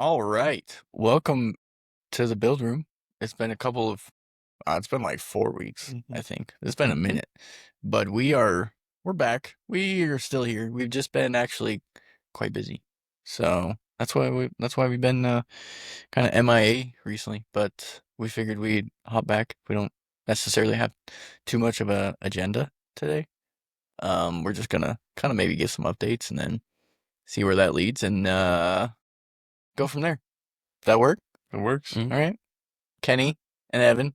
All right. Welcome to the build room. It's been it's been like 4 weeks, I Mhm. think. It's been a minute, but we're back. We are still here. We've just been actually quite busy. So that's why we've been kind of MIA recently, but we figured we'd hop back. We don't necessarily have too much of a agenda today. We're just gonna kind of maybe give some updates and then see where that leads and go from there. Does that work? It works. All right. Kenny and Evan.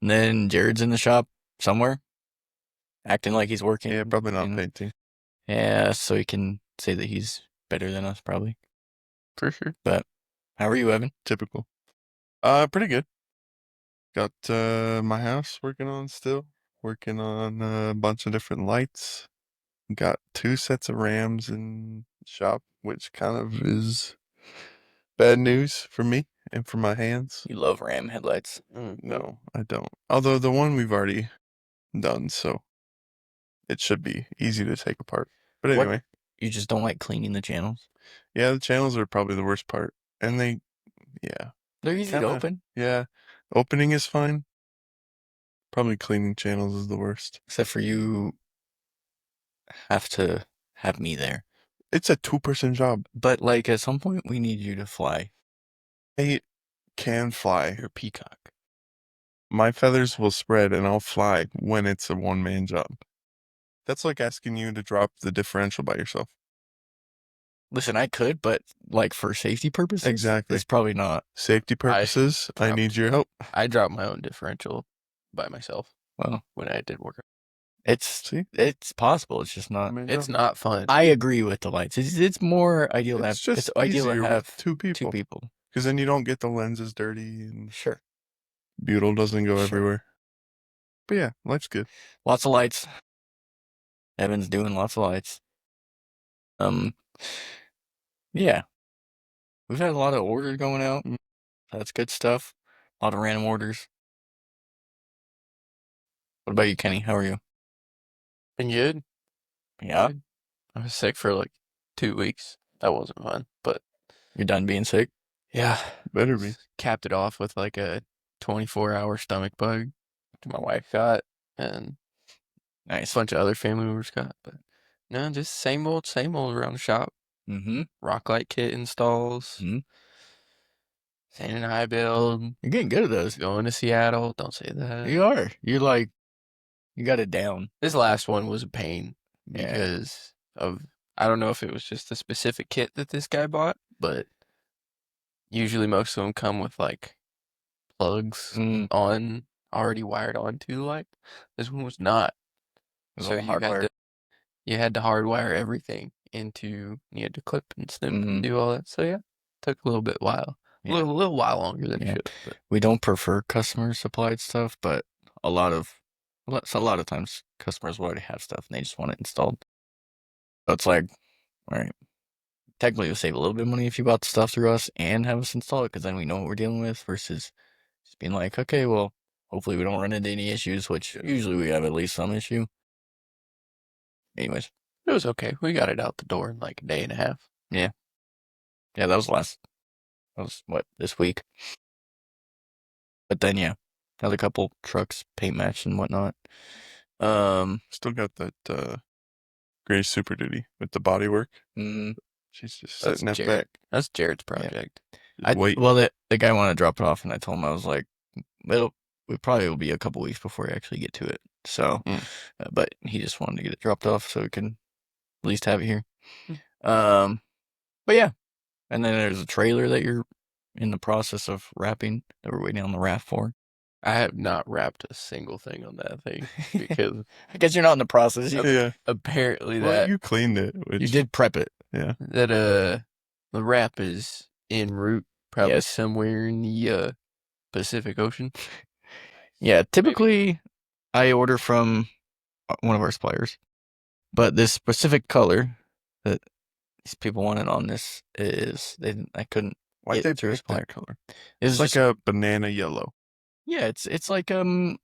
And then Jared's in the shop somewhere, acting like he's Yeah, working. probably not painting. Yeah, so he can say that he's better than us, probably. For sure. But how are you, Evan? Typical. Pretty good. Got my house working on still. Working on a bunch of different lights. Got 2 sets of rams in shop, which kind of is bad news for me and for my hands. You love Ram headlights. No, I don't. Although the one we've already done, so it should be easy to take apart. But What? anyway, You just don't like cleaning the channels? yeah, the channels are probably the worst part. And yeah. They're easy to Kinda, open, yeah. Opening is fine. Probably cleaning channels is the worst. except for you have to have me there. It's a 2-person job. But like at some point we need you to fly. I can fly. You're a peacock. My feathers will spread and I'll fly when it's a one-man job. That's like asking you to drop the differential by yourself. Listen, I could, but like for safety purposes, Exactly. it's probably not. Safety purposes, I need your help. I dropped my own differential by myself Well, when I did work. See? it's possible. It's just not. One-man It's job. not fun. I agree with the lights. It's more ideal to It's have. just It's ideal to easier with have two two people. people. Because then you don't get the lenses dirty and Sure. butyl doesn't go Sure. everywhere. But yeah, life's good. Lots of lights. Evan's doing lots of lights. Yeah. We've had a lot of orders going out. Mm. That's good stuff. A lot of random orders. What about you, Kenny? How are you? Been good. Yeah. Good. I was sick for like 2 weeks. That wasn't fun, but You're done being sick? yeah, Better be. capped it off with like a 24-hour stomach bug that my wife got and a Nice. bunch of other family members got. But no, just same old around the shop. Mm-hmm. Rock light kit installs. Mm-hmm. Sand and high build. You're getting good at those. Going to Seattle. Don't say that. You are. You got it down. This last one was a pain Yeah. because of, I don't know if it was just a specific kit that this guy bought, but usually most of them come with like plugs on, already wired onto the light. This one was not. It's So all hardwired. you had to hardwire everything into, you had to clip and snip and do all that. So yeah, took a little while. Yeah. A little while longer than it should have. But We don't prefer customer supplied stuff, but a lot of times customers will already have stuff and they just want it installed. So it's like, all right, technically you'll save a little bit of money if you bought the stuff through us and have us install it because then we know what we're dealing with versus just being like, okay, well, hopefully we don't run into any issues, which usually we have at least some issue. Anyways, it was okay. We got it out the door in like a day and a half. yeah, that was what, this week. But then yeah, had a couple trucks paint match and whatnot. Still got that gray Super Duty with the body work. Mm, She's just That's sitting at Jared. back. That's Jared's project. Wait. Well, the guy wanted to drop it off, and I told him I was like, it probably will be a couple weeks before we actually get to it. So, but he just wanted to get it dropped off so we can at least have it here. But yeah, and then there's a trailer that you're in the process of wrapping that we're waiting on the wrap for. I have not wrapped a single thing on that thing because I guess you're not in the process. Yeah. apparently Well, you cleaned it. You did prep it. Yeah. That the wrap is en route, probably Yes. somewhere in the Pacific Ocean. Yeah, typically I order from one of our suppliers, but this specific color that these people wanted on this I couldn't. Why'd get they through a pick supplier. that color? It's It's like a banana yellow. Yeah, it's like a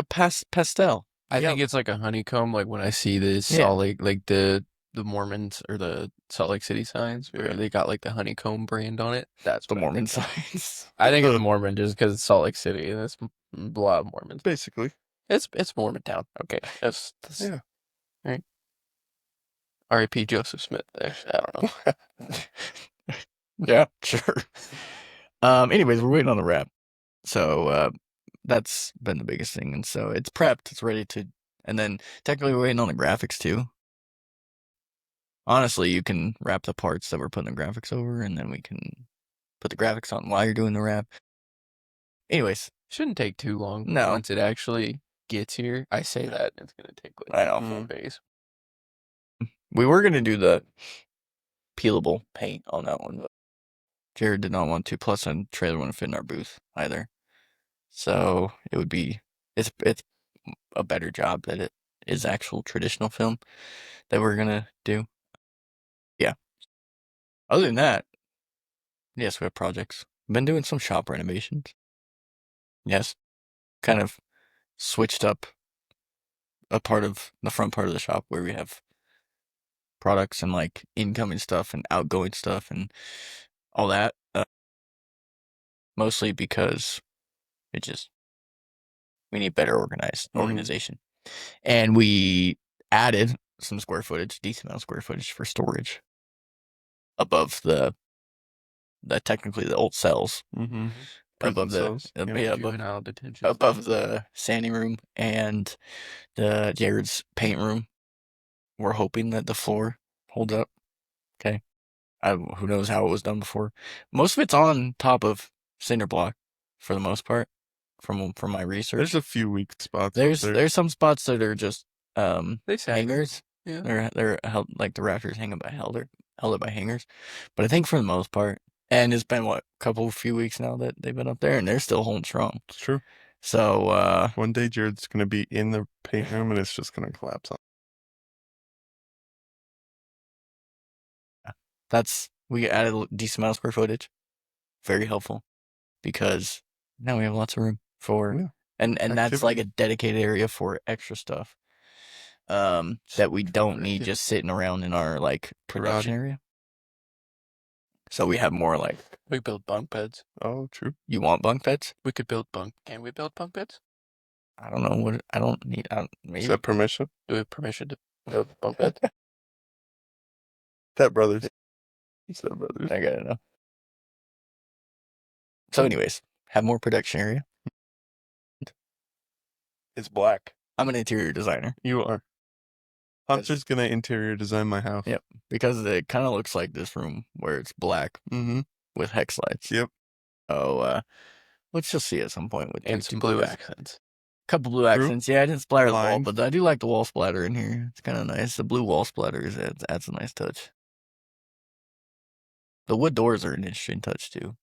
pastel. I think it's like a honeycomb. Like when I see this, Yeah. all like the the Mormons or the Salt Lake City signs where Yeah. they got like the honeycomb brand on it. That's The what Mormon I think of. signs. I think it's Mormon just because it's Salt Lake City and it's a lot of Mormons. Basically. It's Mormon town. Okay, that's Yeah. right. R.I.P. Joseph Smith. Actually, I don't know. Yeah, sure. Anyways, we're waiting on the wrap. So that's been the biggest thing. And so it's prepped, it's ready to, and then technically we're waiting on the graphics too. Honestly, you can wrap the parts that we're putting the graphics over, and then we can put the graphics on while you're doing the wrap. Anyways, Shouldn't take too long. No. Once it actually gets here, I say that it's gonna take like I know. 4 days. We were gonna do the peelable paint on that one, but Jared did not want to. Plus, the trailer wouldn't fit in our booth either. So it would be it's a better job that it is actual traditional film that we're gonna do. Yeah. Other than that, yes, we have projects. Been doing some shop renovations. Yes. Kind of switched up a part of the front part of the shop where we have products and like incoming stuff and outgoing stuff and all that. Mostly because it just we need better organization. And we added some square footage, decent amount of square footage for storage above the technically the old cells. Mm-hmm. Above the cells. Juvenile detention. above the sanding room and the Jared's paint room. We're hoping that the floor holds up. Okay. Who knows how it was done before. Most of it's on top of cinder block for the most part from my research. There's a few weak spots. There's some spots that are just They say hangers. Yeah. They're held like the rafters held it by hangers. But I think for the most part, and it's been few weeks now that they've been up there and they're still holding strong. It's true. So one day Jared's gonna be in the paint room and it's just gonna collapse on. we added a decent amount of square footage. Very helpful because now we have lots of room for and that's like a dedicated area for extra stuff. That we don't need just sitting around in our like production area. So we have more like we build bunk beds. Oh, true. You want bunk beds? We could build bunk. Can we build bunk beds? I don't know what I don't need. Maybe. Is that permission? Do we have permission to build bunk beds? That brothers. That brothers. I gotta know. So, anyways, have more production area. It's black. I'm an interior designer. You are. Hunter's gonna interior design my house. Yep, because it kind of looks like this room where it's black with hex lights. Yep. Oh, let's just see at some point with and some blue accents. Couple blue accents. Yeah, I didn't splatter the wall, Lines. but I do like the wall splatter in here. It's kind of nice. The blue wall splatter adds a nice touch. The wood doors are an interesting touch too.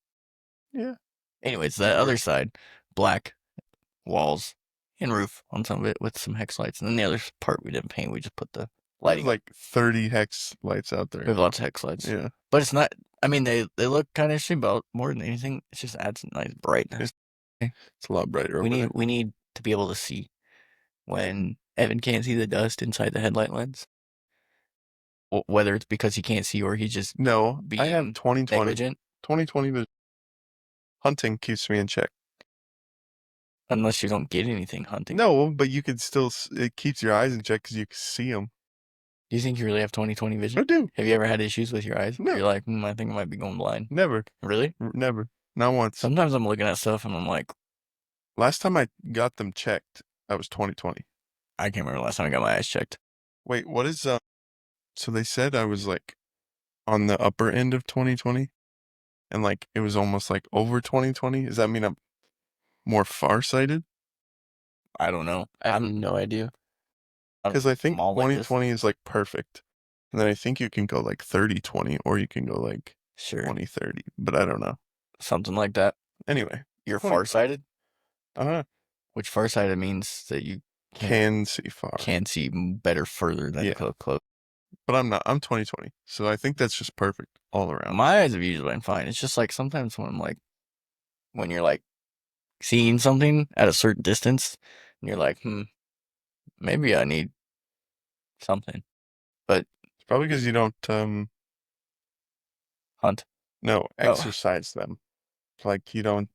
Yeah. Anyways, that other side, black walls and roof on some of it with some hex lights, and then the other part we didn't paint. We just put the lighting. Like 30 hex lights out there. We have lots of hex lights. Yeah. But it's not. I mean, they look kind of interesting, but more than anything, it just adds a nice brightness. It's a lot brighter. We need to be able to see when Evan can't see the dust inside the headlight lens. Whether it's because he can't see or he just I have 20/20. negligent. 20/20 vision. Hunting keeps me in check. Unless you don't get anything hunting. No, but you can still. It keeps your eyes in check because you can see them. Do you think you really have 20/20 vision? I do. Have you ever had issues with your eyes? No. You're like, I think I might be going blind. Never. Really? Never. Not once. Sometimes I'm looking at stuff and I'm like, last time I got them checked, I was 20/20. I can't remember the last time I got my eyes checked. Wait, what is so they said I was like on the upper end of 20/20 and like it was almost like over 20/20. Does that mean I'm more farsighted? I don't know. I have no idea. Because I think all like 20/20 is like perfect. And then I think you can go like 30/20 or you can go like 20/30, but I don't know. Something like that. Anyway. You're farsighted? Uh-huh. Which farsighted means that you can see far. Can see better further than close. But I'm not. I'm 20/20. So I think that's just perfect all around. My eyes have usually been fine. It's just like sometimes when you're like seeing something at a certain distance and you're like, maybe I need something. But Probably because you don't Hunt. no Oh, exercise them. Like you don't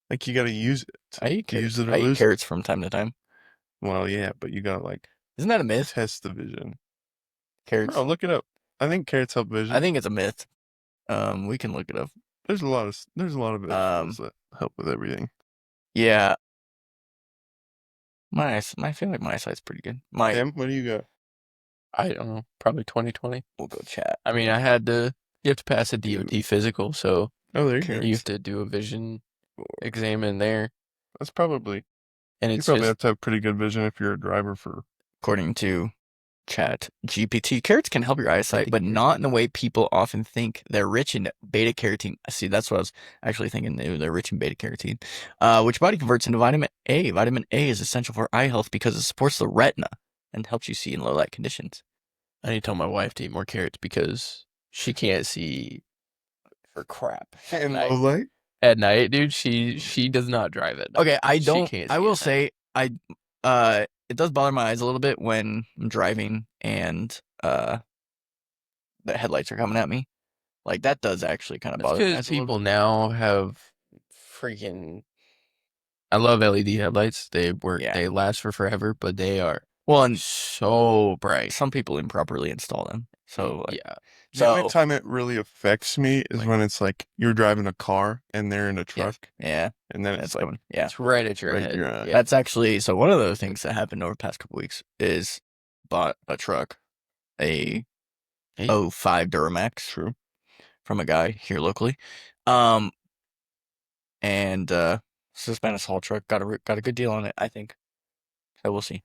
like you gotta use it. I eat Use carrots. it or I eat lose it. carrots from time to time. Well, yeah, but you gotta like Isn't that a myth? test the vision. Carrots. Oh, look it up. I think carrots help I vision. think it's a myth. We can look it up. There's a lot of vegetables Um, that help with everything. yeah. I feel like my eyesight's pretty good. Tim, what do you got? I don't know, probably 2020. We'll go chat. I mean, you have to pass a DOT physical, so Oh, there you go. Carrots. you have to do a vision exam in there, That's probably and you it's probably have just to have pretty good vision if you're a driver for. According to Chat GPT, carrots can help your eyesight, think but yours not in the way people often think. They're rich in beta carotene. See, that's what I was actually thinking. They're rich in beta carotene, which body converts into vitamin A. Vitamin A is essential for eye health because it supports the retina and helps you see in low light conditions. I need to tell my wife to eat more carrots because she can't see for crap And low light. at night, dude. She does not drive at night. Okay, I She don't. can't I see will at night. say it does bother my eyes a little bit when I'm driving and the headlights are coming at me. Like that does actually kind of That's bother my because eyes a little people bit. now have freaking. I love LED headlights. They work. Yeah. They last for forever, but they are Well, and so bright. some people improperly install them. So like, Yeah, The only so time it really affects me is Like- when it's like you're driving a car and they're in a yeah, truck, yeah, and then that's it's like coming. Yeah, it's right at your right in head. your eye. Yeah. that's actually so. One of the things that happened over the past couple weeks is bought a truck, a Hey. '05 Duramax, True. from a guy here locally, and it's a Spanish haul truck. Got a good deal on it, I think. So we'll see.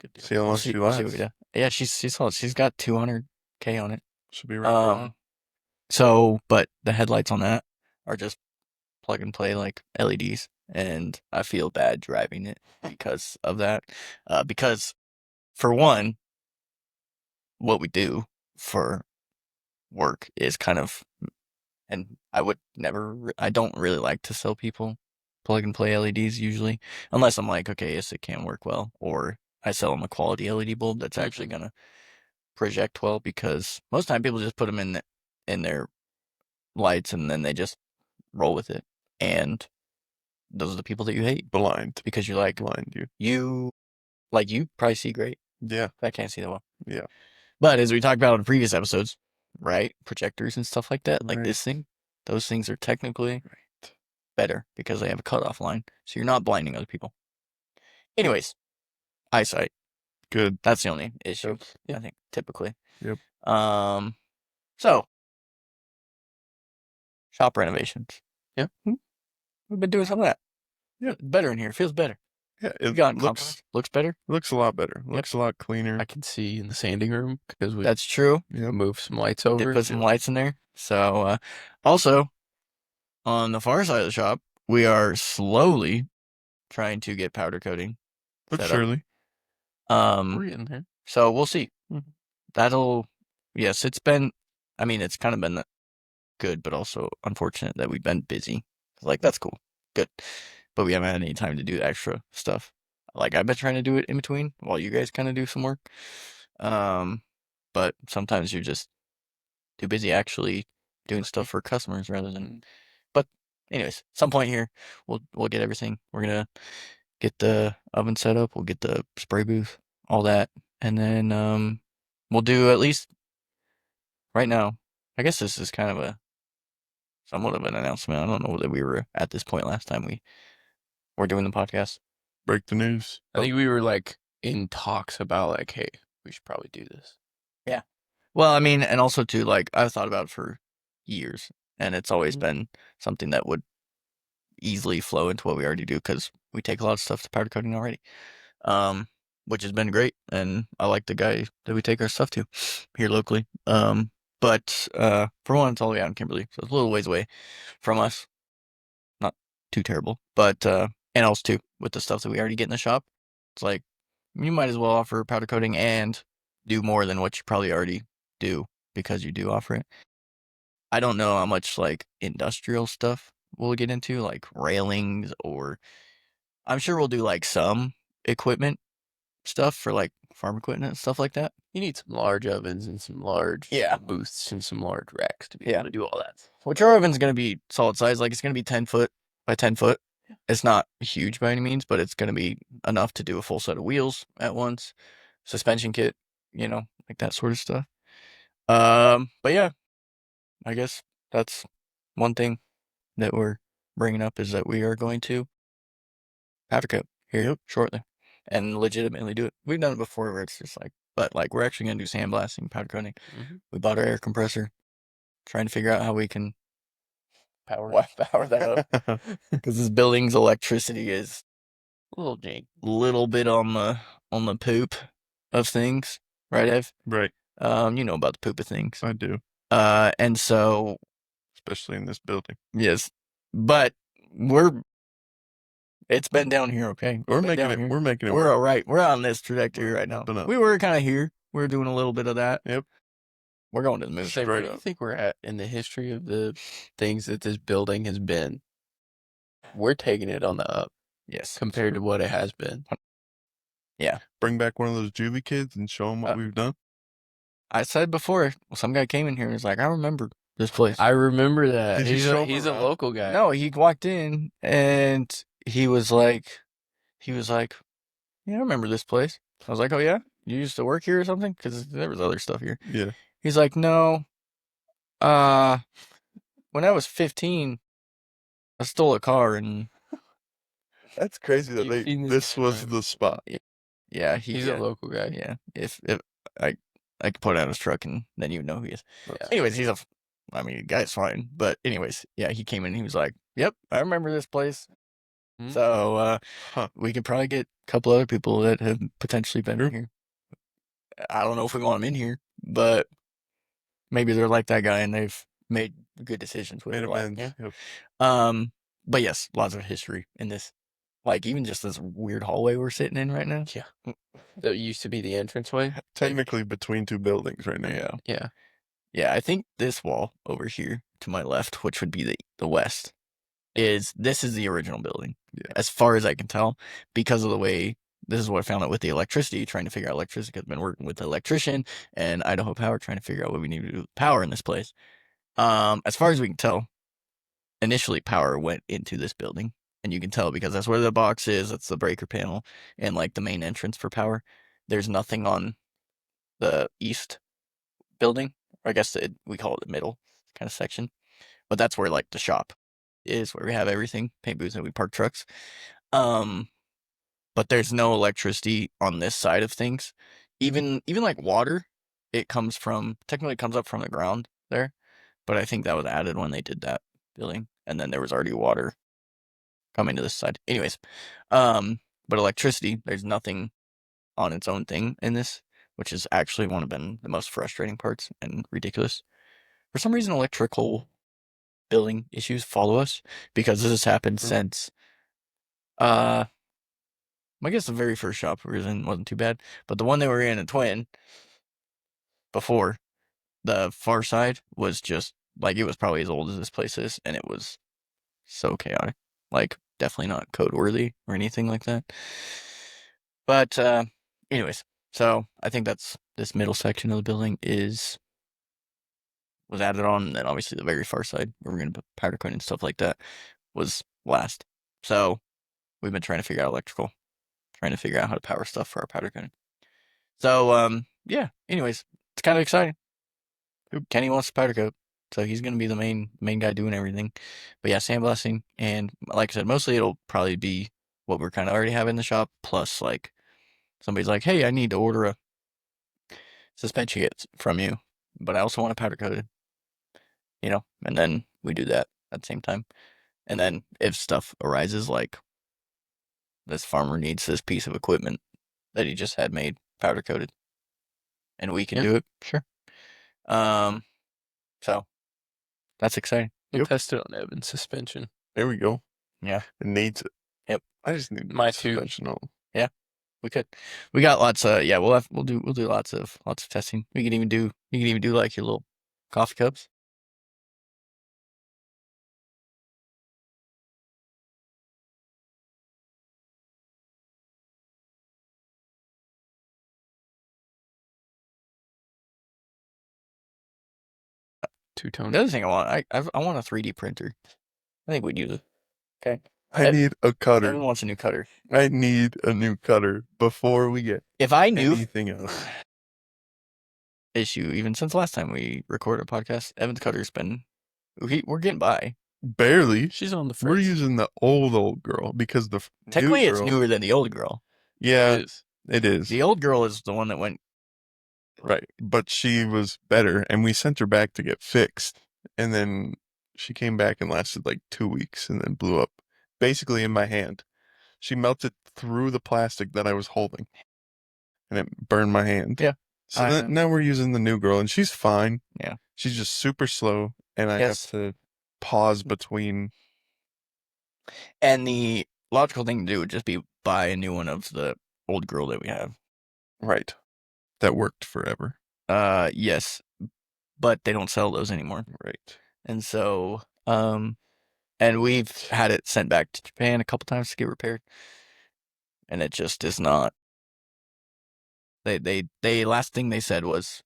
Good deal. See how long she We'll see what we lasts. do. Yeah, she's solid. She's got 200K on it. Should be right for a while. So, but the headlights on that are just plug and play like LEDs, and I feel bad driving it because of that. Because for one, what we do for work is kind of, and I don't really like to sell people plug and play LEDs usually, unless I'm like, okay, yes, it can work well, or I sell them a quality LED bulb that's actually gonna project well, because most time people just put them in their lights and then they just roll with it, and those are the people that you hate Blind. because you're like, Blind you. you probably see great. Yeah. I can't see that well. Yeah. But as we talked about in previous episodes, right, projectors and stuff like that, like this Right. thing, those things are technically Right. better because they have a cutoff line, so you're not blinding other people. Anyways, eyesight. Good. That's the only issue, Yep. Yeah. I think, typically. Yep. So shop renovations. Yeah. We've been doing some of that. Yeah. Better in here. Feels better. Yeah. We It got looks better. looks a lot better. Looks a lot cleaner. I can see in the sanding room because we That's true. Yep. moved some lights Did over. put some lights in there. So also on the far side of the shop, we are slowly trying to get powder coating But set up. surely. We're getting there. So we'll see. Yes, it's kind of been good, but also unfortunate that we've been busy. Like, that's cool. Good. But we haven't had any time to do extra stuff. Like, I've been trying to do it in between while you guys kind of do some work. But sometimes you're just too busy actually doing stuff for customers rather than. But anyways, some point here, we'll get everything. We're gonna get the oven set up. We'll get the spray booth, all that, and then we'll do at least right now. I guess this is kind of a somewhat of an announcement. I don't know that we were at this point last time we were doing the podcast. Break the news. I think we were like in talks about like, hey, we should probably do this. Yeah. Well, I mean, and also too, like I've thought about it for years, and it's always been something that would easily flow into what we already do because we take a lot of stuff to powder coating already, which has been great, and I like the guy that we take our stuff to here locally. But for one, it's all the way out in Kimberly, so it's a little ways away from us. Not too terrible, but and also too with the stuff that we already get in the shop, it's like you might as well offer powder coating and do more than what you probably already do because you do offer it. I don't know how much like industrial stuff we'll get into, like railings, or I'm sure we'll do like some equipment stuff for like farm equipment and stuff like that. You need some large ovens and some large booths and some large racks to be able to do all that. Which our oven's going to be solid size. Like, it's going to be 10 foot by 10 foot. Yeah. It's not huge by any means, but it's going to be enough to do a full set of wheels at once. Suspension kit, like that sort of stuff. But yeah, I guess that's one thing that we're bringing up is that we are going to powder coat here shortly and legitimately do it. We've done it before where it's just like, but like we're actually going to do sandblasting, powder coating. Mm-hmm. We bought our air compressor, trying to figure out how we can Power that up. Because this building's electricity is a little jank. Little bit on the poop of things, right, Ev? Right. You know about the poop of things. I do. And so, especially in this building. Yes, but it's been down here, okay? We're making it. We're making it. We're all right. We're on this trajectory right now. We were kind of here. We're doing a little bit of that. Yep. We're going to the moon. Where do you think we're at in the history of the things that this building has been? We're taking it on the up. Yes. Compared to what it has been. Yeah. Bring back one of those juvie kids and show them what we've done. I said before, some guy came in here and was like, I remember this place. I remember that. Did he's a local guy. No, he walked in and he was like, yeah, I remember this place. I was like, oh yeah? You used to work here or something? Because there was other stuff here. Yeah. He's like, no. When I was 15, I stole a car and... That's crazy that this was the spot. Yeah, he's a local guy. Yeah, if I could put out his truck and then you would know who he is. Yeah. Anyways, the guy's fine. But anyways, yeah, he came in and he was like, yep, I remember this place. Mm-hmm. So we could probably get a couple other people that have potentially been in here. I don't know if we want them in here, but maybe they're like that guy and they've made good decisions with their life. Yeah. Yep. But yes, lots of history in this. Like, even just this weird hallway we're sitting in right now. Yeah. That used to be the entranceway. Technically between two buildings right now. Yeah. Yeah. Yeah, I think this wall over here to my left, which would be the west, this is the original building. Yeah. As far as I can tell, because of the way, this is what I found out with the electricity, trying to figure out electricity, because I've been working with the electrician and Idaho Power, trying to figure out what we need to do with power in this place. As far as we can tell, initially power went into this building. And you can tell because that's where the box is. That's the breaker panel and like the main entrance for power. There's nothing on the east building, or I guess we call it the middle kind of section. But that's where like the shop is, where we have everything, paint booths, and we park trucks. But there's no electricity on this side of things. Even like water, technically comes up from the ground there. But I think that was added when they did that building, and then there was already water coming to this side. Anyways, but electricity, there's nothing on its own thing in this, which is actually one of been the most frustrating parts and ridiculous. For some reason, electrical building issues follow us because this has happened since, I guess the very first shop we were in wasn't too bad, but the one that we were in at Twin before, the far side was just like, it was probably as old as this place is, and it was so chaotic. Like, definitely not code worthy or anything like that. But anyways, so I think that's this middle section of the building was added on, and then obviously the very far side where we're gonna put powder coating and stuff like that was last. So we've been trying to figure out electrical, trying to figure out how to power stuff for our powder coating. So yeah. Anyways, it's kind of exciting. Kenny wants to powder coat, so he's gonna be the main guy doing everything. But yeah, sandblasting, and like I said, mostly it'll probably be what we're kind of already have in the shop, plus like somebody's like, hey, I need to order a suspension kit from you, but I also want a powder coated, and then we do that at the same time. And then if stuff arises, like this farmer needs this piece of equipment that he just had made powder coated, and we can do it, sure. So that's exciting. We'll test it on Evan's suspension. There we go. Yeah. It needs it. Yep. I just need my suspension on. Yeah. We could. We got lots of we'll do lots of testing. You can even do like your little coffee cups. two-tone. The other thing I want, I want a 3D printer. I think we'd use it. Okay. I need a cutter. Everyone wants a new cutter. I need a new cutter before we get If I knew anything else. issue, even since last time we recorded a podcast, Evan's cutter's been, we're getting by. Barely. She's on the We're fritz. using the old girl because the Technically, new it's girl, newer than the old girl. yeah, It is. it is. The old girl is the one that went. Right. But she was better, and we sent her back to get fixed. And then she came back and lasted like 2 weeks and then blew up basically in my hand. She melted through the plastic that I was holding, and it burned my hand. Yeah. So now we're using the new girl, and she's fine. Yeah. She's just super slow, and I have to pause between. And the logical thing to do would just be buy a new one of the old girl that we have. Right. That worked forever. Yes, but they don't sell those anymore. Right. And so, and we've had it sent back to Japan a couple times to get repaired, and it just is not. They last thing they said was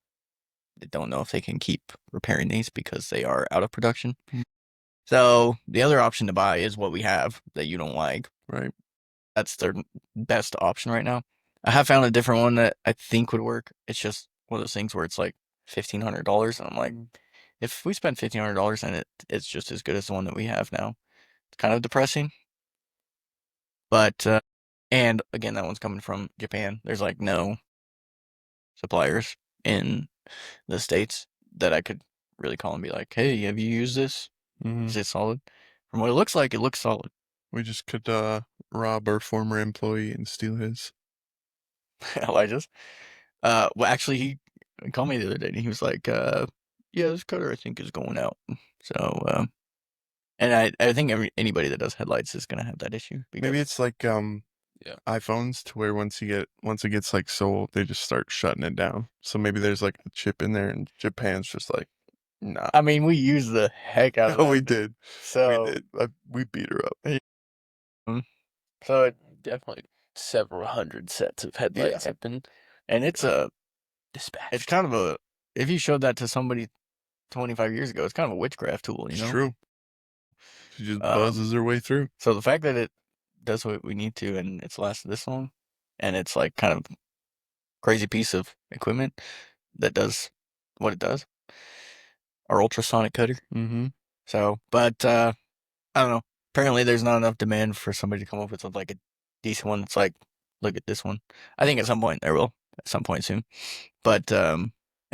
they don't know if they can keep repairing these because they are out of production. Mm. So the other option to buy is what we have that you don't like. Right. That's their best option right now. I have found a different one that I think would work. It's just one of those things where it's like $1,500, and I'm like, if we spend $1,500 and it's just as good as the one that we have now, it's kind of depressing. But and again, that one's coming from Japan. There's like no suppliers in the States that I could really call and be like, hey, have you used this? Mm-hmm. Is it solid? From what it looks like, it looks solid. We just could rob our former employee and steal his. Elijah's. Well, actually, he called me the other day and he was like, yeah, this cutter I think is going out. So, and I think anybody that does headlights is gonna have that issue. Maybe it's like Yeah. iPhones, to where once it gets like so old, they just start shutting it down. So maybe there's like a chip in there, and Japan's just like, nah. I mean, we used the heck out of Oh, that. we did. So We did. We beat her up. So it, Definitely several hundred sets of headlights have been and it's dispatched. it's kind of a, if you showed that to somebody 25 years ago, it's kind of a witchcraft tool, you It's know? true. She just buzzes her way through. So the fact that it does what we need to and it's lasted this long, and it's like kind of crazy piece of equipment that does what it does. Our ultrasonic cutter. Mm-hmm. So, but I don't know. Apparently, there's not enough demand for somebody to come up with like a decent one that's like, look at this one. I think at some point there will, at some point soon. But and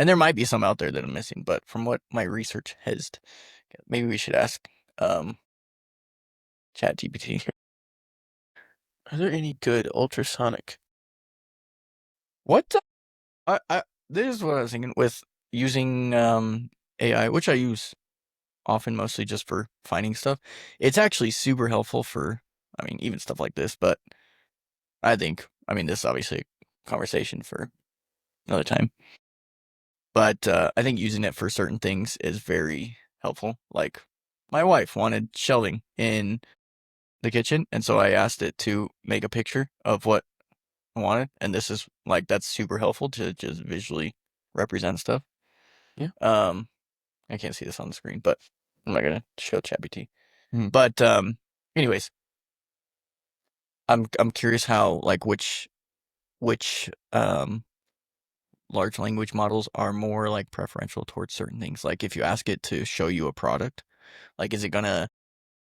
there might be some out there that I'm missing. But from what my research has, maybe we should ask ChatGPT. Are there any good ultrasonic? What? This is what I was thinking with using AI, which I use often, mostly just for finding stuff. It's actually super helpful for, I mean, even stuff like this. But I think, I mean, this is obviously a conversation for another time. But I think using it for certain things is very helpful. Like my wife wanted shelving in the kitchen, and so I asked it to make a picture of what I wanted, and this is like, that's super helpful to just visually represent stuff. Yeah. I can't see this on the screen, but I'm not gonna show ChatGPT. Hmm. But anyways, I'm curious how, like, which large language models are more like preferential towards certain things. Like if you ask it to show you a product, like is it gonna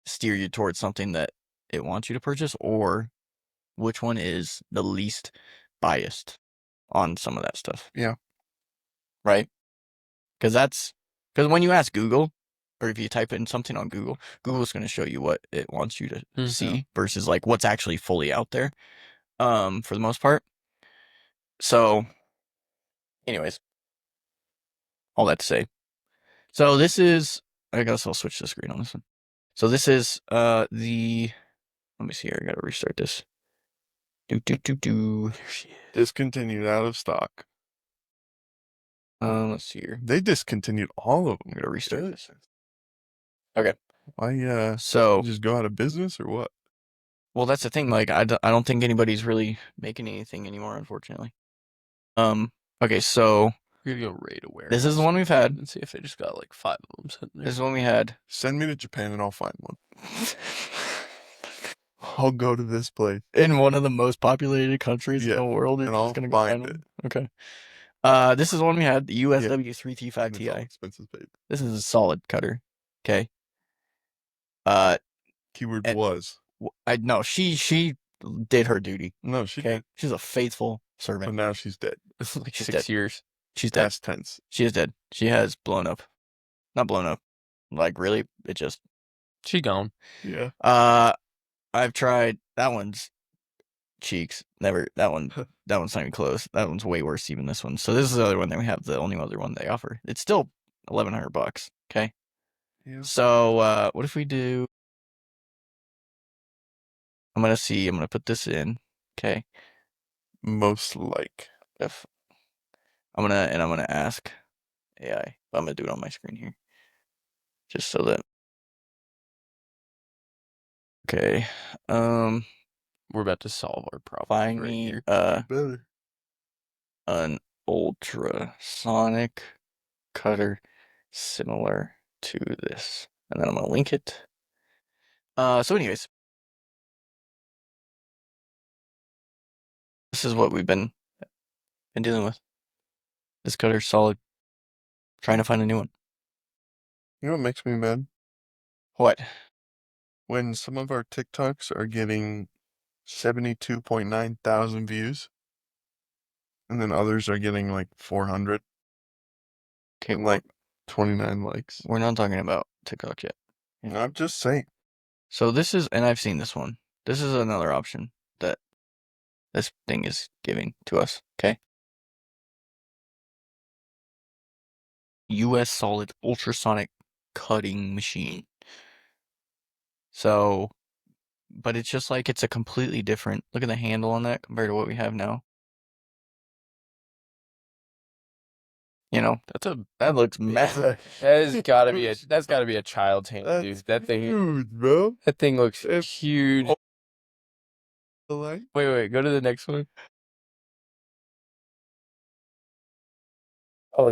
steer you towards something that it wants you to purchase, or which one is the least biased on some of that stuff? Yeah. Right? Because when you ask Google, or if you type in something on Google, Google's going to show you what it wants you to see versus like what's actually fully out there, for the most part. So, anyways, all that to say. So this is, I guess I'll switch the screen on this one. So this is let me see here. I gotta restart this. There she is. Discontinued, out of stock. Let's see here. They discontinued all of them. I'm gonna restart this. Okay. Why? So just go out of business or what? Well, that's the thing. Like, I don't think anybody's really making anything anymore, unfortunately. Okay, so We're gonna go raid a warehouse. This is the one we've had. And see if they just got like 5 of them sitting there. This is the one we had. Send me to Japan and I'll find one. I'll go to this place. In one of the most populated countries in Yeah, the world, you're and just I'll gonna go find find it. one? Okay. This is the one we had, the USW 3T5 And it's all Ti. expenses paid. This is a solid cutter. Okay. Keyword and- was. No, she did her duty. No, she Okay. did. She's a faithful But servant. now she's dead. Like She's 6 dead. years. She's dead. Past tense. She is dead. She has blown up. Not blown up. Like really, it just. She gone. Yeah. I've tried that one's cheeks. Never that one. That one's not even close. That one's way worse even this one. So this is the other one that we have. The only other one they offer. It's still $1,100. Okay. Yeah. So what if we do? I'm gonna put this in. Okay. Most like. If I'm gonna ask AI. I'm gonna do it on my screen here, just so that. Okay. We're about to solve our problem Find right me here. Better. an ultrasonic cutter similar to this, and then I'm gonna link it. So anyways, this is what we've been dealing with. This cutter's solid. Trying to find a new one. You know what makes me mad? What? When some of our TikToks are getting 72.9 thousand views, and then others are getting like 400. Okay, and like 29 likes. we're not talking about TikTok yet. I'm just saying. So this is, and I've seen this one. This is another option that this thing is giving to us. Okay. US solid ultrasonic cutting machine. So, but it's just like it's a completely different. Look at the handle on that compared to what we have now. You know, that looks massive. That's gotta be a child's hand, dude. That thing, huge, bro. that thing looks huge. Like, Wait, go to the next one. Oh,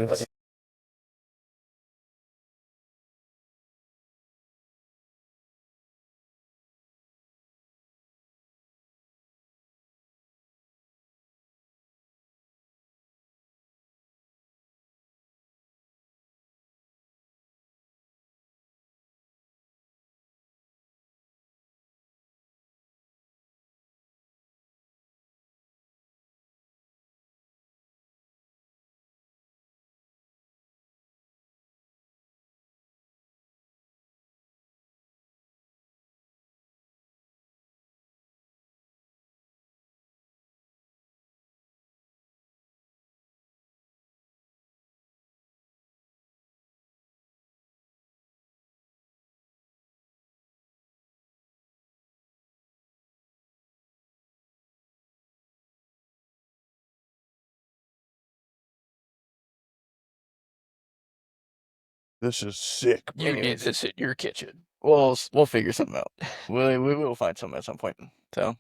this is sick, bro. You need this in your kitchen. we'll figure something out. We will find something at some point. So,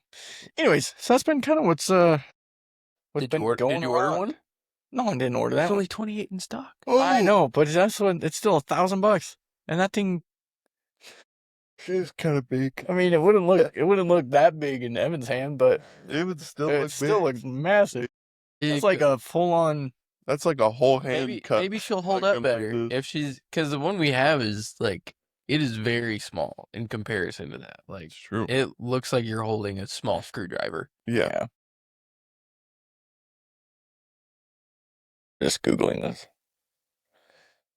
anyways, so that's been kind of what's Did been you going order on. one? No, I didn't order There's that one. only 28 in stock. I know, but that's what it's still $1,000, and that thing. She's kind of big. I mean, it wouldn't look that big in Evan's hand, but It would still it look still big. looks massive. It's like a full on. That's like a whole hand maybe cut. maybe she'll hold like up them like better this. if she's, because the one we have is like, it is very small in comparison to that. Like, It's true. it looks like you're holding a small screwdriver. Yeah. Just Googling this.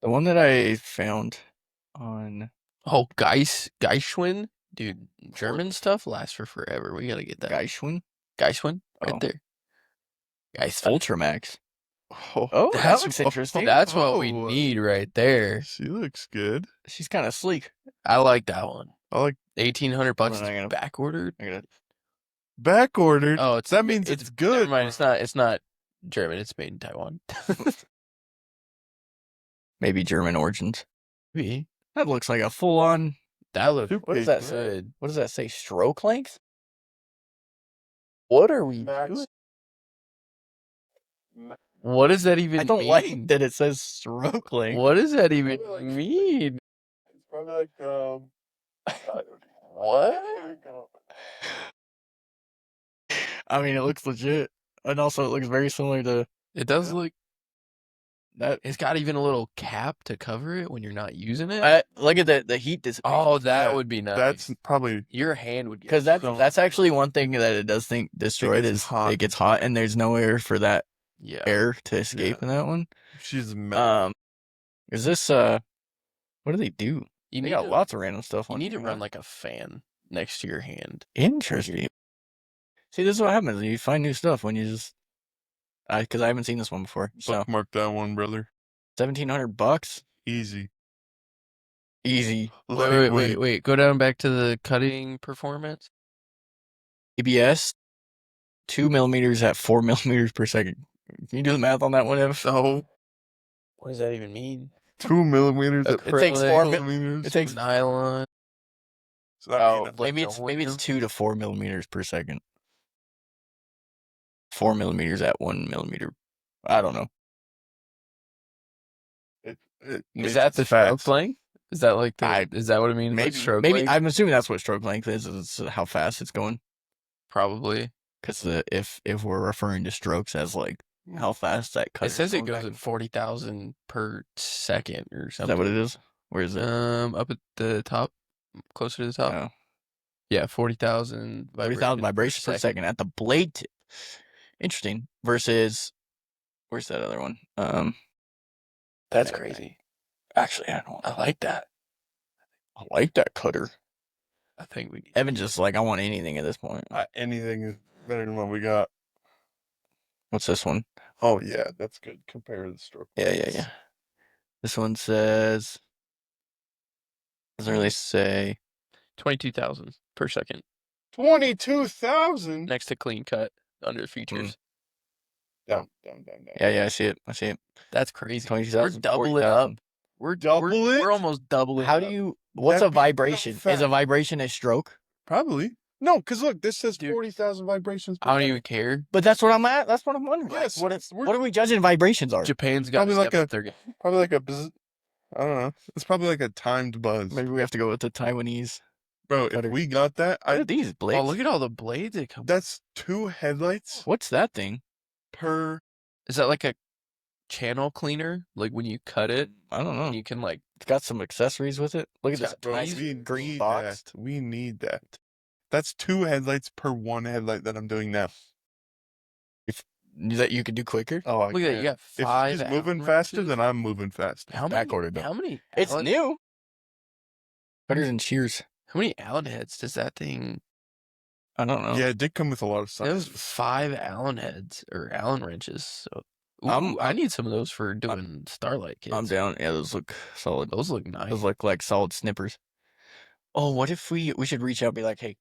The one that I found on Oh, Geishwin, dude, German stuff lasts for forever. We gotta get that. Geishwin Geishwin, right Oh. there. Geishwin. Ultramax. Oh, Oh, that That's- looks interesting. That's what we Oh. need right there. she looks good. She's kind of sleek. I like that one. I like $1,800. Hold on, I gotta- Back ordered. I gotta, back ordered. Oh, that means it's good. Never mind. It's not German. It's made in Taiwan. maybe German origins. Maybe. That looks like a full on. That looks What does that say? good. What does that say? Stroke length? What are we Max. doing? What does that even I don't mean? like that it says stroke length. What does that even mean? It's probably like What? I mean, it looks legit, and also it looks very similar to It does look. that. It's got even a little cap to cover it when you're not using it. Look at the heat dissipation. Oh, that Yeah, would be nice. that's probably Your hand would get Because that's actually one thing that it does think destroyed gets is hot. it gets hot, and there's no air for that yeah. air to escape in that one. she's melt. Is this what do they do? You They need got to, lots of random stuff you on need to here, run huh? like a fan next to your hand. Interesting. See, this is what happens. You find new stuff when you just because I haven't seen this one before. So Bookmark that one, brother. $1,700, Easy. easy. Wait. Go down back to the cutting performance. ABS, 2 millimeters at 4 millimeters per second. Can you do the math on that one, Ev? So What does that even mean? 2 millimeters at It takes 4 millimeters. It takes nylon. So that mean like maybe it's 2 to 4 millimeters per second. 4 millimeters at 1 millimeter. I don't know. Is that the stroke length? Is that like the? Is that what it means? Maybe Like stroke maybe length? I'm assuming that's what stroke length is. It's how fast it's going. Probably. Because if we're referring to strokes as like how fast that cut. It says it goes at 40,000 per second or Is something. that what it is? Where is it? Up at the top, closer to the top. Oh. Yeah, 40,000 vibrations per second at the blade tip. Interesting. Versus, where's that other one? That's crazy. Actually, I don't. I like that. I like that cutter. I think we need. Evan just like, I want anything at this point. Anything is better than what we got. What's this one? Oh yeah, that's good. Compare the stroke. Yeah. This one says, doesn't really say. 22,000 per second 22,000. next to clean cut under features. Down. Yeah, I see it. That's crazy. 22,000. We're doubling up. We're almost doubling. How up. do you? What's That'd a be so vibration? Is a fast. vibration a stroke? Probably. No, because look, this says Dude. 40,000 vibrations. I don't even care. But that's what I'm at. That's what I'm wondering. Yes, What are we judging vibrations are? Japan's got Probably like a- their game. Probably like a buzz. I don't know. It's probably like a timed buzz. Maybe we have to go with the Taiwanese. Bro, if we got that, What are these blades? Oh, look at all the blades that come. that's 2 headlights What's that thing? per. Is that like a channel cleaner? Like when you cut it, I don't know. you can like. It's got some accessories with it. Look at Yeah, this bro, nice we green need box. that. We need that. That's 2 headlights per 1 headlight that I'm doing now. That you could do quicker. Oh, I Look at that. You got 5. If he's moving Allen faster, wrenches. then I'm moving faster. How many? Backordered though. How many? It's Allen- new. Cutters and shears. How many Allen heads does that thing? I don't know. Yeah, it did come with a lot of It was sizes. 5 Allen heads or Allen wrenches. So, I I'm- need some of those for doing Starlight kits. I'm down. Yeah, those look solid. Those look nice. Those look like solid snippers. Oh, what if we should reach out and be like, hey,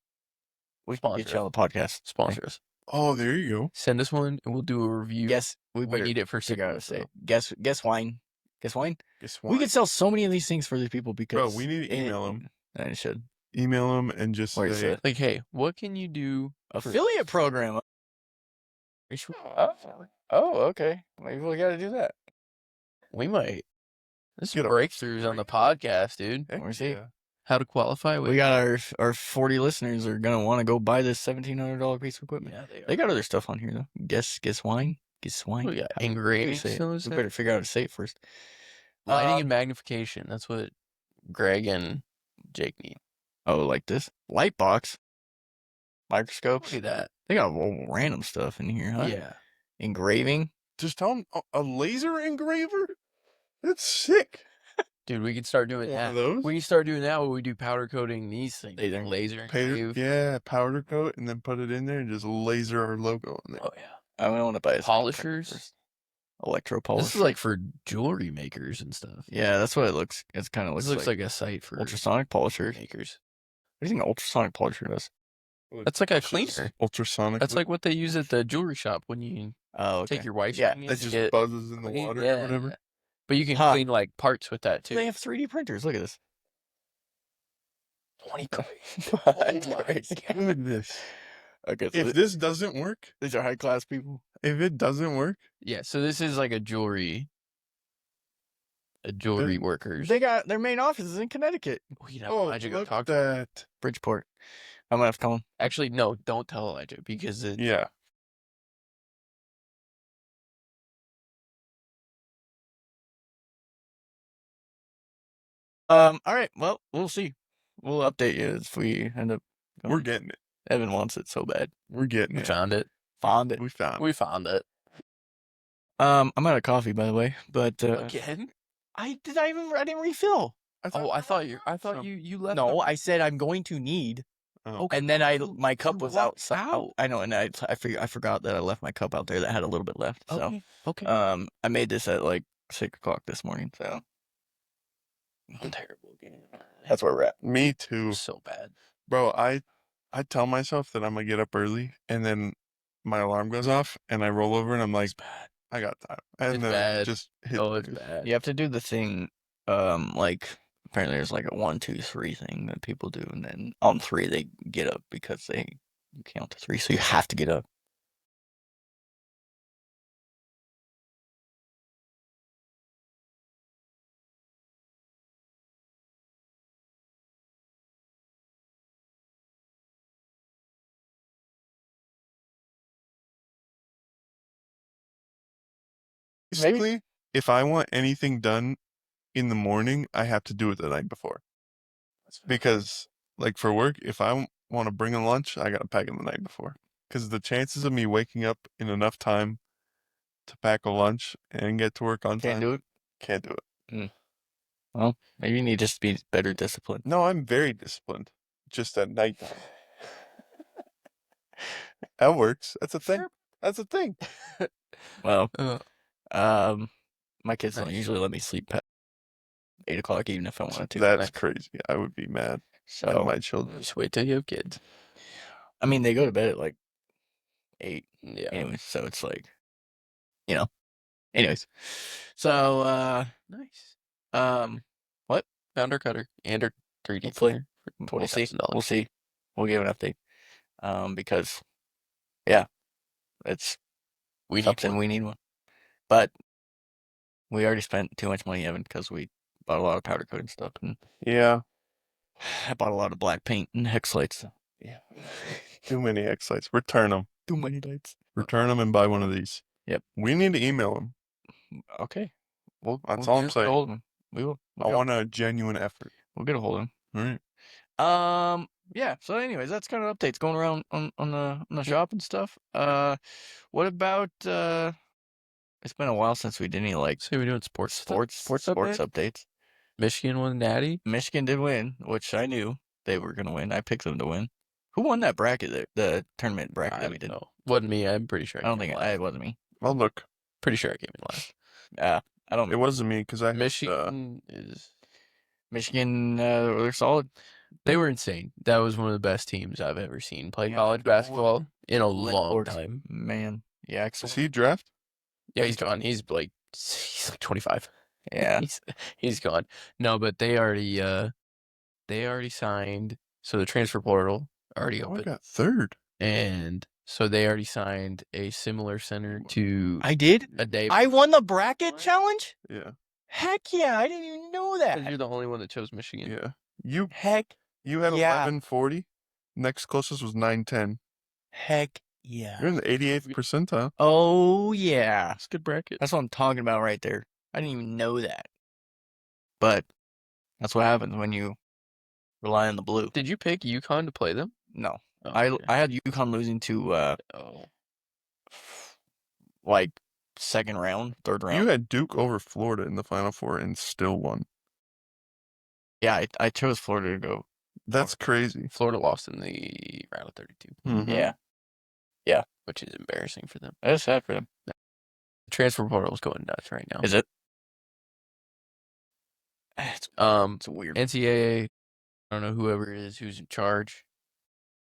we can Sponsor get you on the podcast. Sponsor us. Oh, there you go. Send us one and we'll do a review. Guess we need it for figure out how to 6 say months. it. Guess wine. Guess wine. Guess We could sell so many of these things for these people because we need to email them. I should. Email them and just Where is say, it? Like, hey, what can you do? Affiliate program. Oh, okay. Maybe we got to do that. We might. This is Get a- breakthroughs on the podcast, dude. heck Where's he? yeah. How to qualify? We got our 40 listeners are gonna want to go buy this $1,700 piece of equipment. Yeah, They got other stuff on here though. Guess wine. Guess wine. We got How do you engravings. say it? so We is that- better figure out how to say it first. Lighting and magnification. That's what Greg and Jake need. Oh, like this light box, microscopes. Look at that. They got all random stuff in here, huh? Yeah. Engraving. Just tell them a laser engraver? That's sick. Dude, we can start doing One that. of those? We can start doing that when we do powder coating these things. Laser Powder, engrave. yeah, powder coat and then put it in there and just laser our logo on there. Oh, yeah. I don't want to buy a Polishers. Electro polish. This is like for jewelry makers and stuff. Yeah, that's what it looks. It kind of This looks, looks like a site for ultrasonic polisher. makers. What do you think an ultrasonic polisher does? That's like a It's just cleaner. Ultrasonic. That's like what they use at the jewelry shop when you Oh, okay. take your wife's Yeah, ring in that to just get buzzes in the clean. water Yeah. or whatever. But you can Huh. clean like parts with that too. They have 3D printers. Look at this. 20 Oh my goodness. Okay, so If this doesn't work, these are high class people. If it doesn't work, Yeah, so this is like a jewelry workers. They got their main office is in Connecticut. We'd have Elijah go talk to him. that. Bridgeport. I'm gonna have to call him. Actually, no, don't tell Elijah because it, Yeah. All right. Well, we'll see. We'll update you if we end up. We're getting it. Evan wants it so bad. We're getting we it. found it. Found it. We found it. We found it. I'm out of coffee, by the way. But Again? I didn't refill. I thought you left. No, I said I'm going to need. Oh. And then my cup You was walked outside. out. I know, and I forgot that I left my cup out there that had a little bit left. So Okay. I made this at like 6:00 this morning. So I'm terrible again. that's where we're at. Me too. So bad. Bro, I tell myself that I'm gonna get up early, and then my alarm goes off, and I roll over, and I'm like, I got time. And It's then bad. it just hit It's me. bad. You have to do the thing, like apparently there's like a 1, 2, 3 thing that people do, and then on 3 they get up because you count to 3, so you have to get up. Basically, if I want anything done in the morning, I have to do it the night before. Because, like for work, if I want to bring a lunch, I gotta pack it the night before. Because the chances of me waking up in enough time to pack a lunch and get to work on time, Can't do it. can't do it. Well, maybe you need just to be better disciplined. No, I'm very disciplined. Just at nighttime. That works. That's a thing. Sure. That's a thing. Well, Uh, my kids don't Nice. usually let me sleep past 8:00, even if I wanted to. That's crazy. I would be mad at So my children. just wait till you have kids. I mean, they go to bed at like 8. Yeah. Anyways, so it's like, anyways. So Nice. what? Founder cutter and our 3D Hopefully. printer for We'll see. $20,000. We'll see. We'll give an update. Because yeah, it's We need something one. we need one. But we already spent too much money, Evan, because we bought a lot of powder coat and stuff, and Yeah. I bought a lot of black paint and hex lights. Yeah. Too many X lights. Return them. Too many lights. Return them and buy one of these. Yep. We need to email them. Okay. That's all I'm get saying. a hold of him. We will. I want a genuine effort. We'll get a hold of him. All right. Yeah. So, anyways, that's kind of updates going around on the shop and stuff. What about It's been a while since we did any like So we're doing sports updates. Michigan won Natty. Michigan did win, which I knew they were gonna win. I picked them to win. Who won that bracket? The tournament bracket I that we don't did. know. Wasn't me. I'm pretty sure. I don't think it wasn't me. Well, look. Pretty sure I came in last. Yeah, I don't. It wasn't me because I Michigan is. Michigan. They're solid. They were insane. That was one of the best teams I've ever seen play Yeah, college basketball in a Lit long board. time. Man. Yeah, Is excellent. he draft? Yeah, he's gone. He's like 25. Yeah. he's gone. No, but they already signed. So the transfer portal already Oh, I opened, got third. and so they already signed a similar center to I did. a day. I won the bracket challenge. Yeah. Heck yeah! I didn't even know Because that. you're the only one that chose Michigan. Yeah. You Heck had yeah. 1140. Next closest was 910. Heck yeah. You're in the 88th percentile. Oh yeah. It's a good bracket. That's what I'm talking about right there. I didn't even know that. But that's what happens when you rely on the blue. Did you pick UConn to play them? No. Oh, I okay. had UConn losing to like second round, third round. You had Duke over Florida in the Final Four and still won. Yeah, I chose Florida to go. That's crazy. Florida lost in the round of 32. Mhm. Yeah. Which is embarrassing for them. That's sad for them. The transfer portal is going nuts right now. Is it? It's weird. NCAA, I don't know whoever it is who's in charge.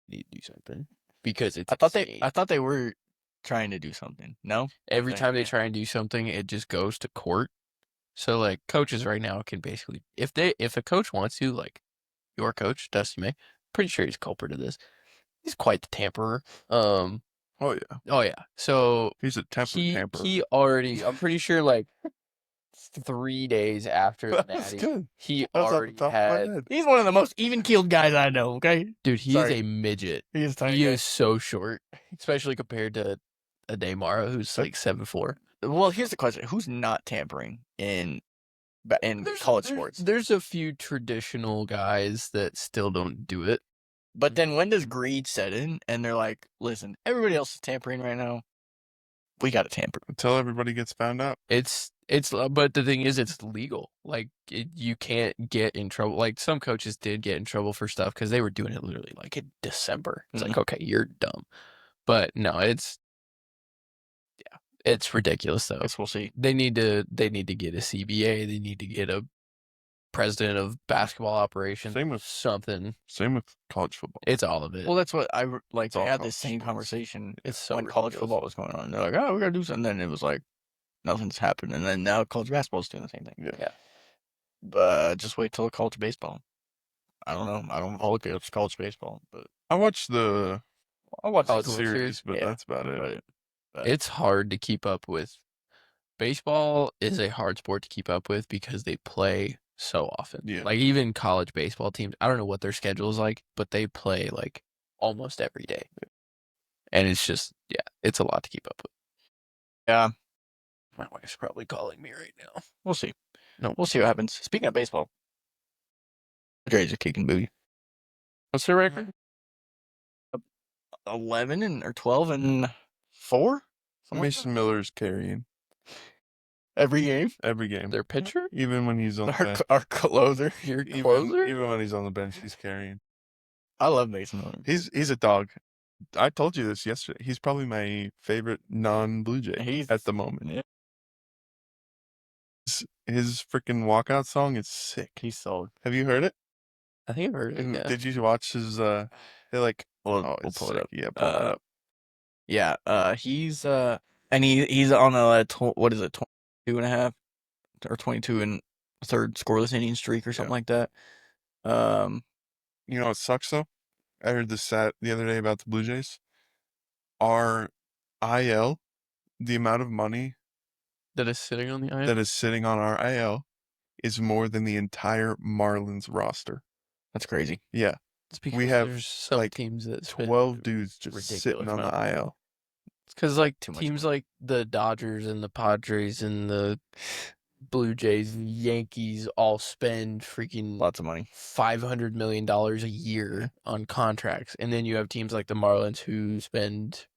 Need to do something because it's. I thought they were trying to do something. No. Every time they try and do something, it just goes to court. So like coaches right now can basically, if a coach wants to, like your coach Dusty May, pretty sure he's culprit of this. He's quite the tamperer. Oh yeah, Oh yeah. So he's a temper tamper. he already. I'm pretty sure like 3 days after the That's natty, good. he That was off the already top of my had. head. He's one of the most even-keeled guys I know, okay? Dude, he is a midget. He is tiny He guy. is so short, especially compared to a Daymara who's like 7'4". Well, here's the question. Who's not tampering in college sports? There's a few traditional guys that still don't do it. But then when does greed set in and they're like, listen, everybody else is tampering right now. We got to tamper. Until everybody gets found out. But the thing is, it's legal. Like, you can't get in trouble. Like, some coaches did get in trouble for stuff because they were doing it literally like in December. It's like, okay, you're dumb. But no, it's ridiculous though. Guess we'll see. They need to get a CBA. They need to get a president of basketball operations. Same with something. Same with college football. It's all of it. Well, that's what I like. It's I all had this college same sports. conversation It's so when college ridiculous. football was going on. They're like, oh, we got to do something. And then it was like, nothing's happened. And then now college basketball is doing the same thing. Yeah. But just wait till college baseball. I don't know. I don't follow college baseball, but I watched the I watch College the World series, but Yeah. that's about it. It's hard to keep up with. Baseball is a hard sport to keep up with because they play so often. Yeah. Like even college baseball teams, I don't know what their schedule is like, but they play like almost every day. And it's just, it's a lot to keep up with. Yeah. My wife's probably calling me right now. We'll see. No. We'll see what happens. Speaking of baseball, Dre's a kicking booty. What's their record? 11 or 12-4. Mason Miller's carrying Every game. every game. Their pitcher? Even when he's on the bench. Our closer. Your closer? Even when he's on the bench, he's carrying. I love Mason Miller. He's a dog. I told you this yesterday. He's probably my favorite non-Blue Jay at the moment. Yeah. His freaking walkout song is sick. He's solid. Have you heard it? I think I've heard it. And Yeah. did you watch his? They're like, We'll it's pull it sick. up. Yeah, pull it up. Yeah. He's and he's on a what is it, 22.5 or 22 and a third scoreless inning streak or something like that. You know what sucks though? I heard this stat the other day about the Blue Jays. Our IL, the amount of money That is sitting on the IL? that is sitting on our IL is more than the entire Marlins roster. That's crazy. Yeah. It's because we have, there's some like, teams that spend 12 dudes just ridiculous sitting on amount. the IL. Because like Too much teams money. like the Dodgers and the Padres and the Blue Jays and Yankees all spend freaking Lots of money. $500 million a year on contracts. And then you have teams like the Marlins who spend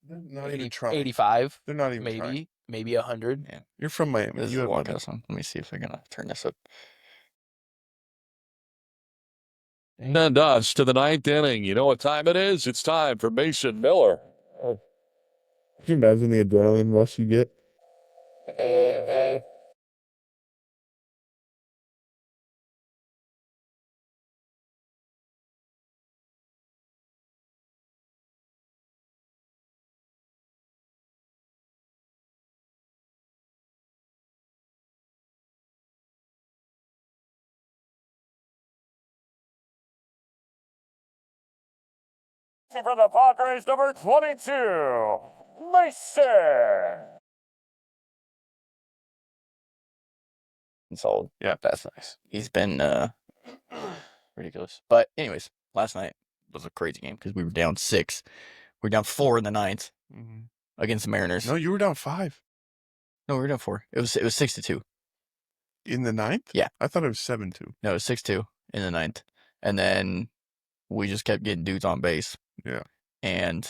They're not even trying. 85, They're not even trying. maybe 100. Yeah. You're from Miami. This is You a have money. walkout song. Let me see if I can turn this up. And us to the ninth inning. You know what time it is? It's time for Mason Miller. Can you imagine the adrenaline rush you get? For the Padres, number 22, Mason. Solid. Yeah. That's nice. He's been ridiculous. But anyways, last night was a crazy game because we were down 6. We were down 4 in the ninth against the Mariners. No, you were down 5. No, we were down 4. It was 6-2. In the ninth? Yeah. I thought it was 7-2. No, it was 6-2 in the ninth. And then we just kept getting dudes on base. Yeah. And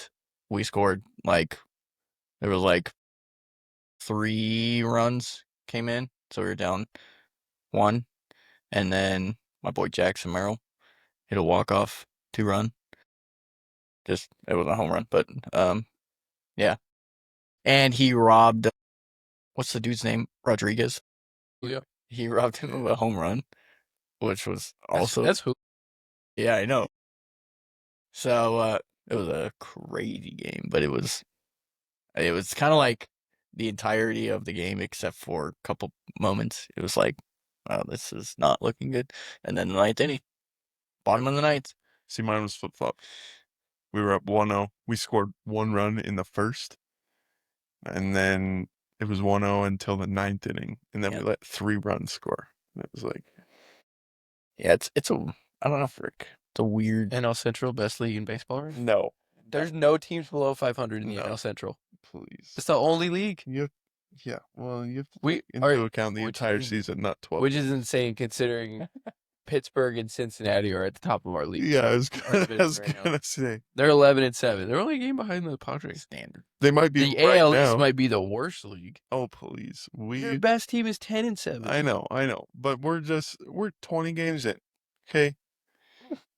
we scored there was 3 runs came in. So we were down 1. And then my boy Jackson Merrill hit a walk-off 2-run. It was a home run, but yeah. And he robbed, what's the dude's name? Rodriguez. Yeah. He robbed him of a home run, which was also That's who. Yeah, I know. So it was a crazy game, but it was kind of like the entirety of the game except for a couple moments. It was like, wow, this is not looking good. And then the ninth inning, bottom of the ninth. See, mine was flip-flop. We were up 1-0. We scored 1 run in the first, and then it was 1-0 until the 9th inning, and then we let 3 runs score. And it was like, yeah, it's a I don't know, frick. It's a weird. NL Central, best league in baseball. Right? no, There's no teams below 500 in the No. NL Central. please. It's the only league. Yeah, well, you have to We take into are- account the which entire is- season, not 12. Which is insane considering Pittsburgh and Cincinnati are at the top of our league. Yeah, I was division right now. gonna say They're 11-7. They're only a game behind the Padres. Standard. they might be The right AL now. East might be the worst league. Oh please, Their best team is 10-7. I know, but we're 20 games in. Okay,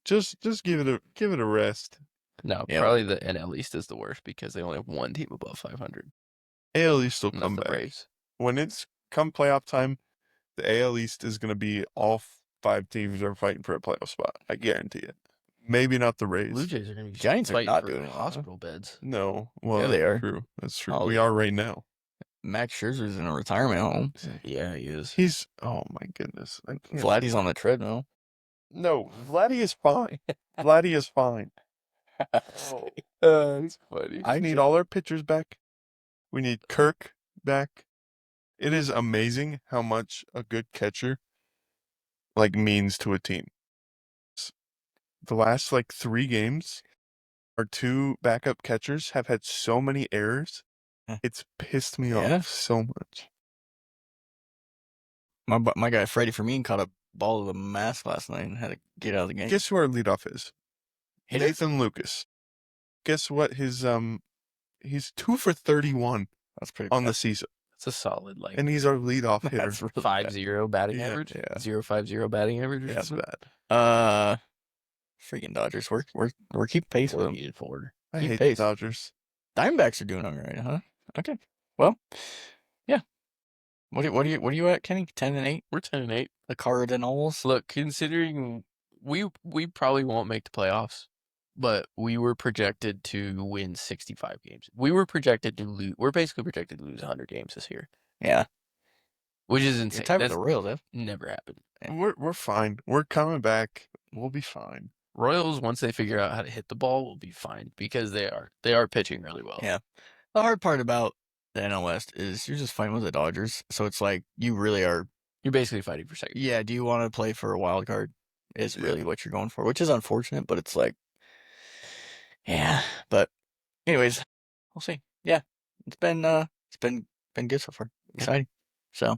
just give it a rest. No, Yeah. probably the NL East is the worst because they only have one team above 500. AL East will And come that's the back Braves. when it's come playoff time. The AL East is gonna be all 5 teams are fighting for a playoff spot. I guarantee it. Maybe not the Rays. Blue Jays are going to be Giants are fighting not for doing well, huh? hospital beds. No, well, Yeah, they are. True, that's true. Oh, we yeah. are right now. Max Scherzer's in a retirement home. Yeah, he is. He's oh my goodness. I can't. Vladdy's on the treadmill. No, Vladdy is fine. Vladdy is fine. That's funny. I need all our pitchers back. We need Kirk back. It is amazing how much a good catcher means to a team. The last 3 games, our 2 backup catchers have had so many errors. It's pissed me Yeah. off so much. My guy Freddie Fermin caught a ball of the mask last night and had to get out of the game. Guess who our leadoff is? Hit it? Nathan Lucas. Guess what his he's 2 for 31 That's pretty on bad. the season. It's a solid, And he's our leadoff hitter. That's really bad. 5-0 batting Yeah, average. yeah. 0.50 batting average. That's bad. Freaking Dodgers. We're keeping pace with them. Needed forward. I Keep hate pace. the Dodgers. Diamondbacks are doing all right, huh? Okay. Well, yeah. What are you at, Kenny? 10-8. We're 10-8. The Cardinals. Look, considering we probably won't make the playoffs, but we were projected to win 65 games. We were projected to lose. We're basically projected to lose 100 games this year, Yeah. which is You're insane. tied with That's the Royals, eh? never happened. We're fine. We're coming back. We'll be fine. Royals, once they figure out how to hit the ball, will be fine because they are pitching really well. Yeah. The hard part about the NL West is you're just fighting with the Dodgers, so it's like you really are. You're basically fighting for second. Yeah. Do you want to play for a wild card? Is Yeah. really what you're going for, which is unfortunate, but it's like, yeah. But anyways, we'll see. Yeah, it's been good so far. Exciting. So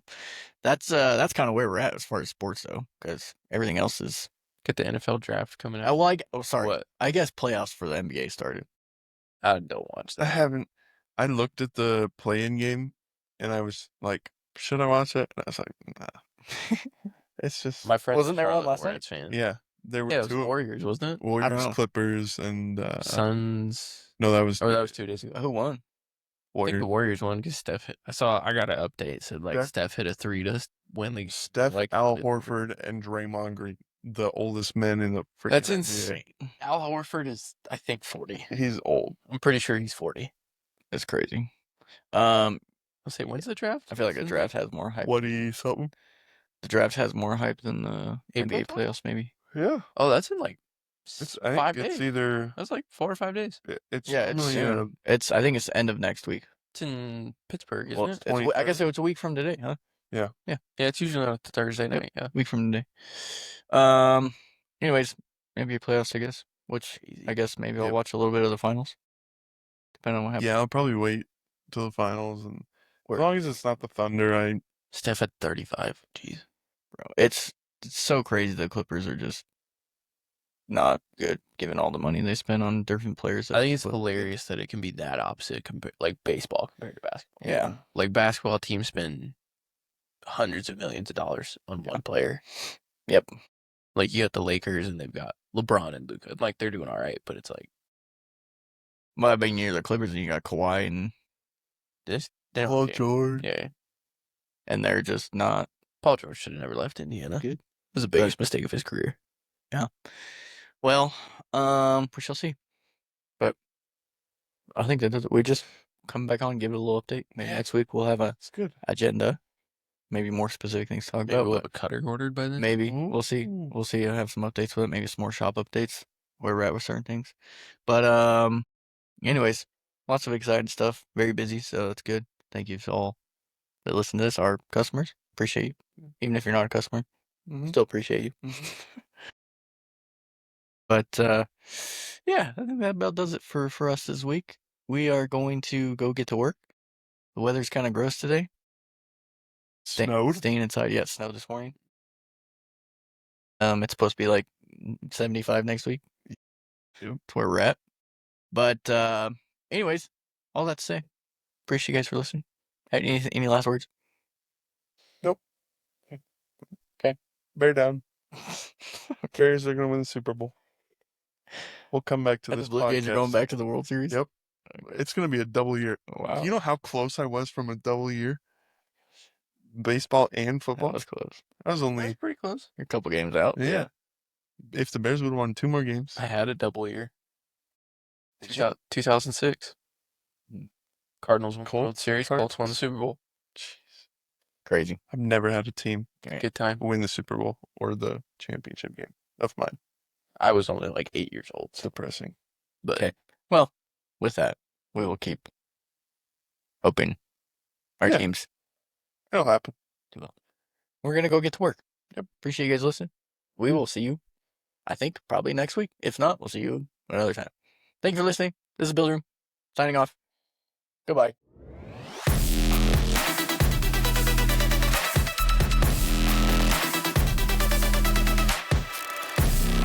that's kind of where we're at as far as sports though, because everything else is. Get the NFL draft coming out. Sorry. What? I guess playoffs for the NBA started. I don't watch I that. haven't. I looked at the play-in game, and I was like, should I watch it? And I was like, nah. It's just My friend Wasn't there one last Reds fan. yeah. There were Yeah, it was 2 Warriors, wasn't it? I don't Warriors, know. Clippers, and Suns. no, that was Oh, that was 2 days ago. Who won? I think the Warriors. Warriors won because Steph hit. I got an update. It said Yeah. Steph hit a 3 to win the Steph, like, Al it- Horford, and Draymond Green, the oldest men in the freaking That's NBA. insane. Al Horford is, I think, 40. He's old. I'm pretty sure he's 40. That's crazy. I'll say, when's the draft? I feel like the draft has more hype. 20-something. The draft has more hype than the April? NBA playoffs, maybe. Yeah. Oh, that's in like I 5 think it's days. either. That's like 4 or 5 days. It's Yeah, it's normally, soon. I think it's the end of next week. It's in Pittsburgh, isn't Well, it? I guess it's a week from today, huh? Yeah, it's usually on a Thursday Yep. night. Yeah. Week from today. Anyways, NBA playoffs, I guess. Which I guess maybe I'll Yep. watch a little bit of the finals, depending on what happens. Yeah, I'll probably wait till the finals, and Word. as long as it's not the Thunder, Steph at 35. Jeez. Bro, it's so crazy. The Clippers are just not good, given all the money they spend on different players. I think it's hilarious that it can be that opposite like baseball compared to basketball. Yeah. Like basketball teams spend hundreds of millions of dollars on one player. Yep. Like you got the Lakers and they've got LeBron and Luka. Like they're doing all right, but it's like Well, being near the Clippers, and you got Kawhi, and this. They don't Paul care. George. Yeah. and they're just not Paul George should have never left Indiana. good. It was the biggest mistake of his career. Well, we shall see. But I think that does it. We just come back on and give it a little update. Maybe next week we'll have a It's good. agenda, maybe more specific things to talk Maybe about. we'll have But a cutter ordered by then. maybe we'll see. Ooh. We'll see. I have some updates with it. Maybe some more shop updates. where we're at with certain things. But anyways, lots of exciting stuff. Very busy, so it's good. Thank you to all that listen to this. Our customers, appreciate you. Even if you're not a customer, still appreciate you. But yeah, I think that about does it for us this week. We are going to go get to work. The weather's kind of gross today. Snowed. Staying inside. Yeah, it snowed this morning. It's supposed to be like 75 next week. Yep. That's where we're at. But anyways, all that to say, appreciate you guys for listening. Any last words? Nope. Okay. Bear down. Bears are going to win the Super Bowl. We'll come back to And this the Blue Jays are podcast. going back to the World Series? Yep. It's going to be a double year. Wow. You know how close I was from a double year? Baseball and football? That was close. I was only... That's pretty close. You're a couple games out. Yeah. If the Bears would have won 2 more games. I had a double year. Did you? 2006. Cardinals won the World Series. Colts won the Super Bowl. Jeez. Crazy. I've never had a team Good time. win the Super Bowl or the championship game of mine. I was only like 8 years old. It's depressing. But Okay. Well, with that, we will keep hoping our teams. It'll happen. Do well. We're going to go get to work. Yep. Appreciate you guys listening. We will see you, I think, probably next week. If not, we'll see you another time. Thank you for listening. This is Build Room, signing off. Goodbye.